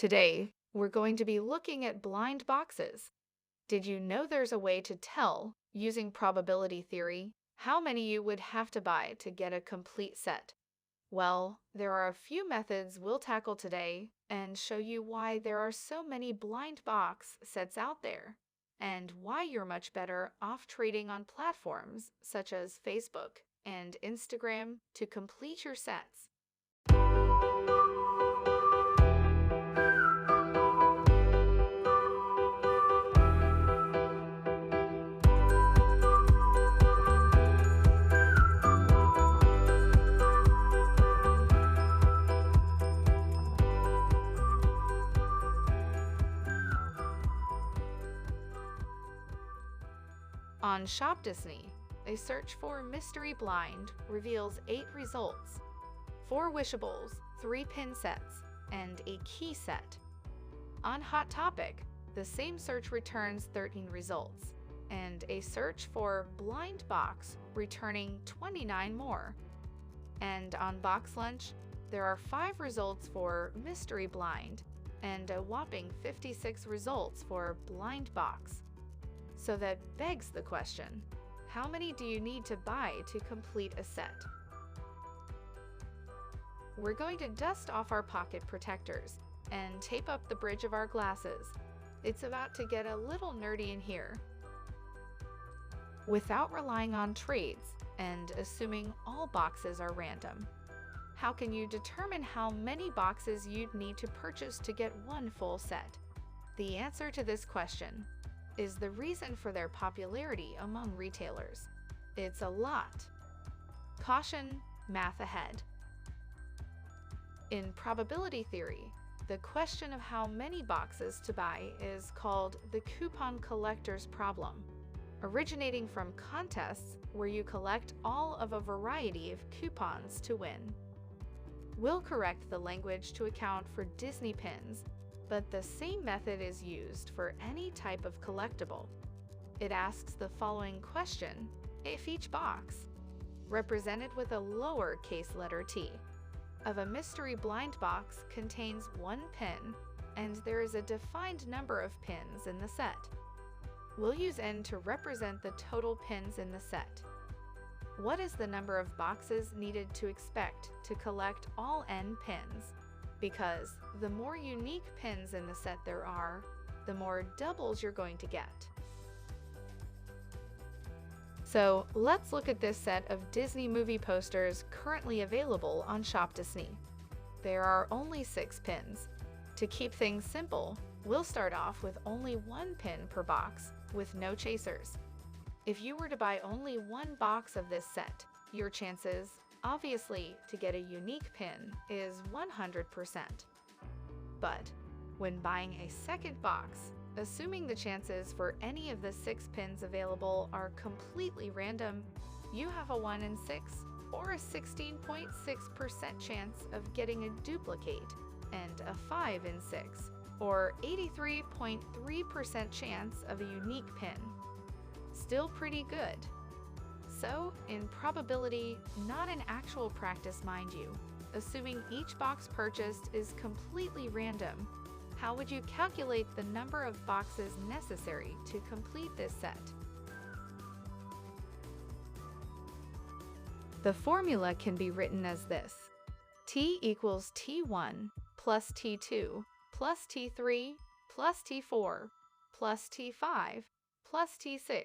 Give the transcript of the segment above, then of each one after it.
Today, we're going to be looking at blind boxes. Did you know there's a way to tell, using probability theory, how many you would have to buy to get a complete set? Well, there are a few methods we'll tackle today and show you why there are so many blind box sets out there, and why you're much better off trading on platforms such as Facebook and Instagram to complete your sets. On Shop Disney, a search for Mystery Blind reveals 8 results: 4 wishables, 3 pin sets, and a key set. On Hot Topic, the same search returns 13 results, and a search for Blind Box returning 29 more. And on Box Lunch, there are 5 results for Mystery Blind and a whopping 56 results for Blind Box. So that begs the question, how many do you need to buy to complete a set? We're going to dust off our pocket protectors and tape up the bridge of our glasses. It's about to get a little nerdy in here. Without relying on trades and assuming all boxes are random, how can you determine how many boxes you'd need to purchase to get one full set? The answer to this question is the reason for their popularity among retailers. It's a lot. Caution, math ahead. In probability theory, the question of how many boxes to buy is called the coupon collector's problem, originating from contests where you collect all of a variety of coupons to win. We'll correct the language to account for Disney pins, but the same method is used for any type of collectible. It asks the following question if each box, represented with a lowercase letter t, of a mystery blind box contains 1 pin and there is a defined number of pins in the set. We'll use n to represent the total pins in the set. What is the number of boxes needed to expect to collect all n pins? Because the more unique pins in the set there are, the more doubles you're going to get. So let's look at this set of Disney movie posters currently available on Shop Disney. There are only 6 pins. To keep things simple, we'll start off with only 1 pin per box with no chasers. If you were to buy only 1 box of this set, your chances, obviously, to get a unique pin is 100%. But when buying a second box, assuming the chances for any of the 6 pins available are completely random, you have a 1 in 6 or a 16.6% chance of getting a duplicate and a 5 in 6 or 83.3% chance of a unique pin. Still pretty good. So, in probability, not in actual practice mind you, assuming each box purchased is completely random, how would you calculate the number of boxes necessary to complete this set? The formula can be written as this: T equals T1 plus T2 plus T3 plus T4 plus T5 plus T6,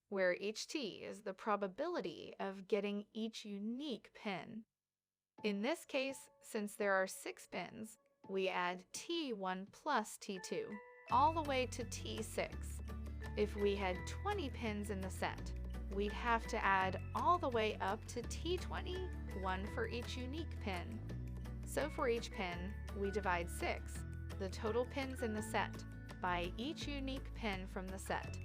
where each T is the probability of getting each unique pin. In this case, since there are 6 pins, we add T1 plus T2 all the way to T6. If we had 20 pins in the set, we'd have to add all the way up to T20, 1 for each unique pin. So for each pin, we divide 6, the total pins in the set, by each unique pin from the set.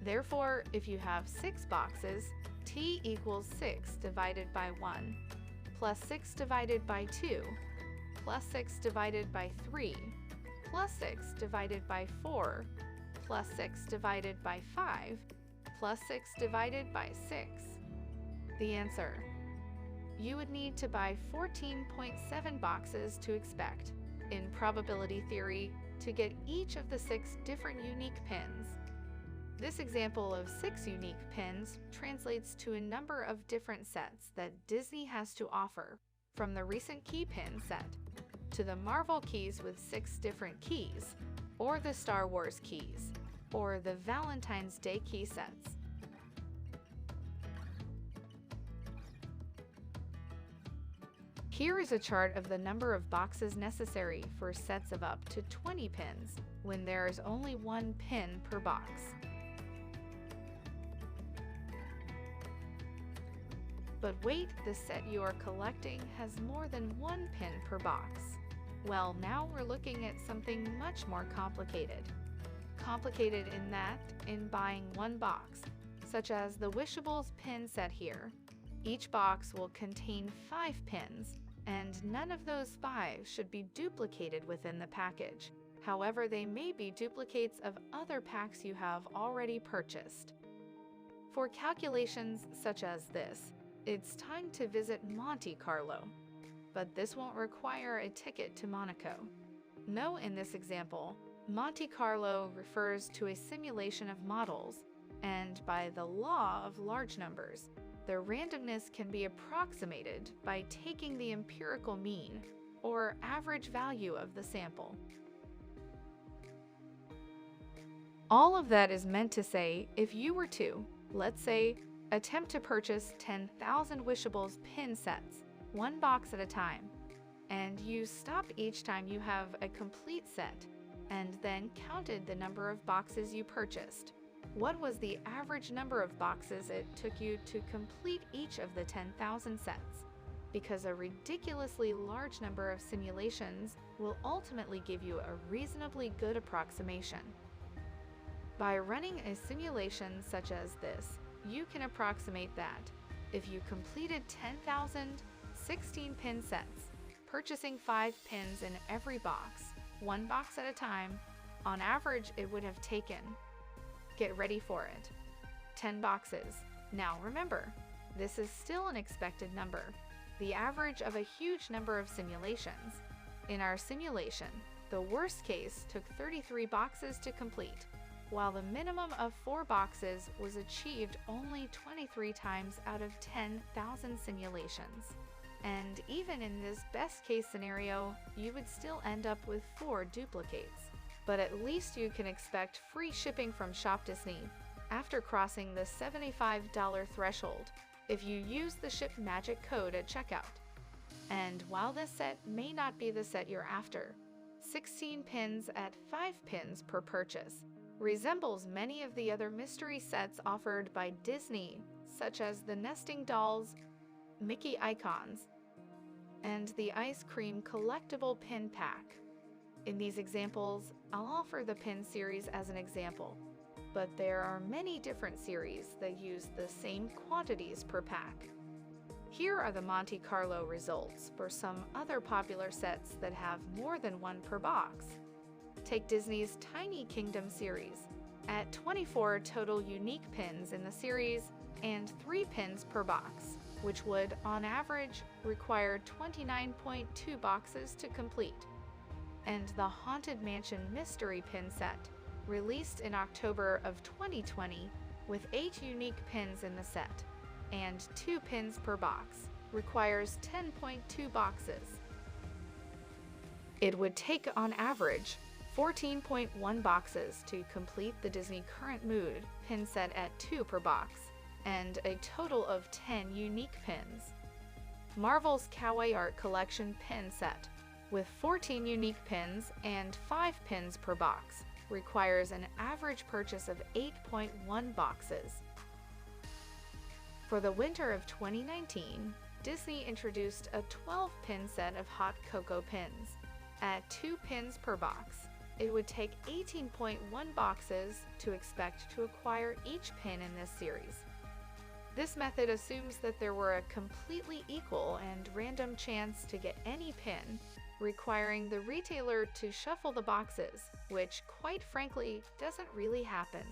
Therefore, if you have 6 boxes, T equals 6 divided by 1, plus 6 divided by 2, plus 6 divided by 3, plus 6 divided by 4, plus 6 divided by 5, plus 6 divided by 6. The answer: you would need to buy 14.7 boxes to expect in probability theory to get each of the 6 different unique pins. This example of 6 unique pins translates to a number of different sets that Disney has to offer, from the recent key pin set to the Marvel keys with 6 different keys, or the Star Wars keys, or the Valentine's Day key sets. Here is a chart of the number of boxes necessary for sets of up to 20 pins when there is only 1 pin per box. But wait, the set you are collecting has more than 1 pin per box. Well, now we're looking at something much more complicated. Complicated in that, in buying one box, such as the Wishables pin set here, each box will contain 5 pins, and none of those 5 should be duplicated within the package. However, they may be duplicates of other packs you have already purchased. For calculations such as this, it's time to visit Monte Carlo, but this won't require a ticket to Monaco. No, in this example, Monte Carlo refers to a simulation of models, and by the law of large numbers, the randomness can be approximated by taking the empirical mean, or average value of the sample. All of that is meant to say, if you were to, let's say, attempt to purchase 10,000 Wishables pin sets, one box at a time, and you stopped each time you have a complete set, and then counted the number of boxes you purchased, what was the average number of boxes it took you to complete each of the 10,000 sets? Because a ridiculously large number of simulations will ultimately give you a reasonably good approximation. By running a simulation such as this, you can approximate that if you completed 10,000 16-pin sets, purchasing 5 pins in every box, one box at a time, on average it would have taken, get ready for it, 10 boxes. Now remember, this is still an expected number, the average of a huge number of simulations. In our simulation, the worst case took 33 boxes to complete, while the minimum of 4 boxes was achieved only 23 times out of 10,000 simulations. And even in this best case scenario, you would still end up with 4 duplicates. But at least you can expect free shipping from Shop Disney after crossing the $75 threshold if you use the Ship Magic code at checkout. And while this set may not be the set you're after, 16 pins at 5 pins per purchase resembles many of the other mystery sets offered by Disney, such as the Nesting Dolls, Mickey Icons, and the Ice Cream Collectible Pin Pack. In these examples, I'll offer the pin series as an example, but there are many different series that use the same quantities per pack. Here are the Monte Carlo results for some other popular sets that have more than 1 per box. Take Disney's Tiny Kingdom series, at 24 total unique pins in the series and 3 pins per box, which would, on average, require 29.2 boxes to complete. And the Haunted Mansion Mystery Pin Set, released in October of 2020, with 8 unique pins in the set, and 2 pins per box, requires 10.2 boxes. It would take, on average, 14.1 boxes to complete the Disney Current Mood pin set at 2 per box, and a total of 10 unique pins. Marvel's Kawaii Art Collection pin set, with 14 unique pins and 5 pins per box, requires an average purchase of 8.1 boxes. For the winter of 2019, Disney introduced a 12-pin set of hot cocoa pins. At 2 pins per box, it would take 18.1 boxes to expect to acquire each pin in this series. This method assumes that there were a completely equal and random chance to get any pin, requiring the retailer to shuffle the boxes, which, quite frankly, doesn't really happen.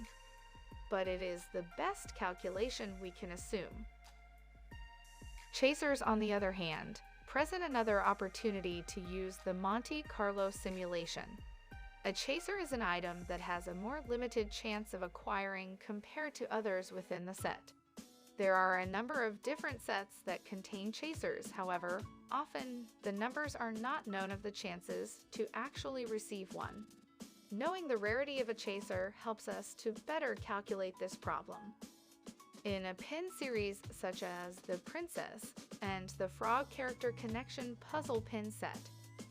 But it is the best calculation we can assume. Chasers, on the other hand, present another opportunity to use the Monte Carlo simulation. A chaser is an item that has a more limited chance of acquiring compared to others within the set. There are a number of different sets that contain chasers, however, often the numbers are not known of the chances to actually receive one. Knowing the rarity of a chaser helps us to better calculate this problem. In a pin series such as the Princess and the Frog Character Connection Puzzle Pin set,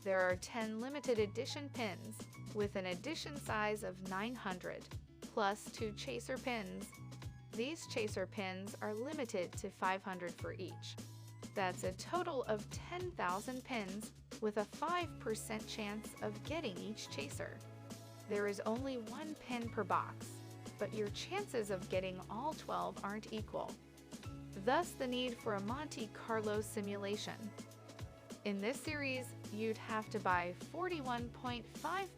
there are 10 limited edition pins with an edition size of 900, plus 2 chaser pins. These chaser pins are limited to 500 for each. That's a total of 10,000 pins with a 5% chance of getting each chaser. There is only one pin per box, but your chances of getting all 12 aren't equal. Thus the need for a Monte Carlo simulation. In this series, you'd have to buy 41.5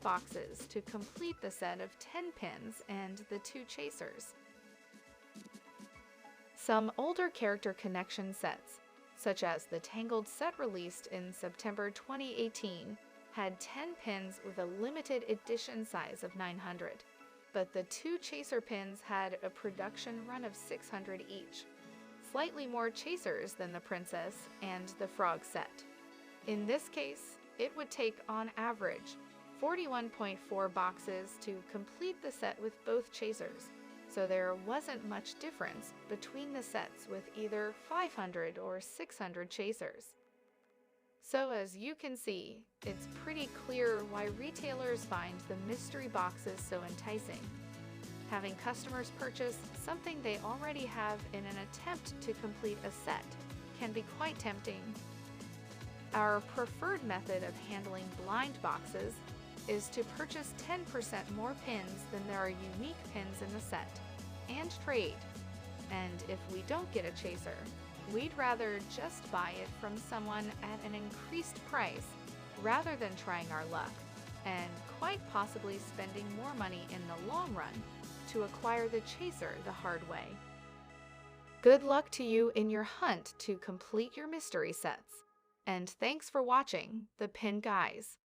boxes to complete the set of 10 pins and the 2 chasers. Some older character connection sets, such as the Tangled set released in September 2018, had 10 pins with a limited edition size of 900, but the 2 chaser pins had a production run of 600 each, slightly more chasers than the Princess and the Frog set. In this case, it would take, on average, 41.4 boxes to complete the set with both chasers, so there wasn't much difference between the sets with either 500 or 600 chasers. So as you can see, it's pretty clear why retailers find the mystery boxes so enticing. Having customers purchase something they already have in an attempt to complete a set can be quite tempting. Our preferred method of handling blind boxes is to purchase 10% more pins than there are unique pins in the set, and trade. And if we don't get a chaser, we'd rather just buy it from someone at an increased price rather than trying our luck, and quite possibly spending more money in the long run to acquire the chaser the hard way. Good luck to you in your hunt to complete your mystery sets. And thanks for watching The Pin Guys.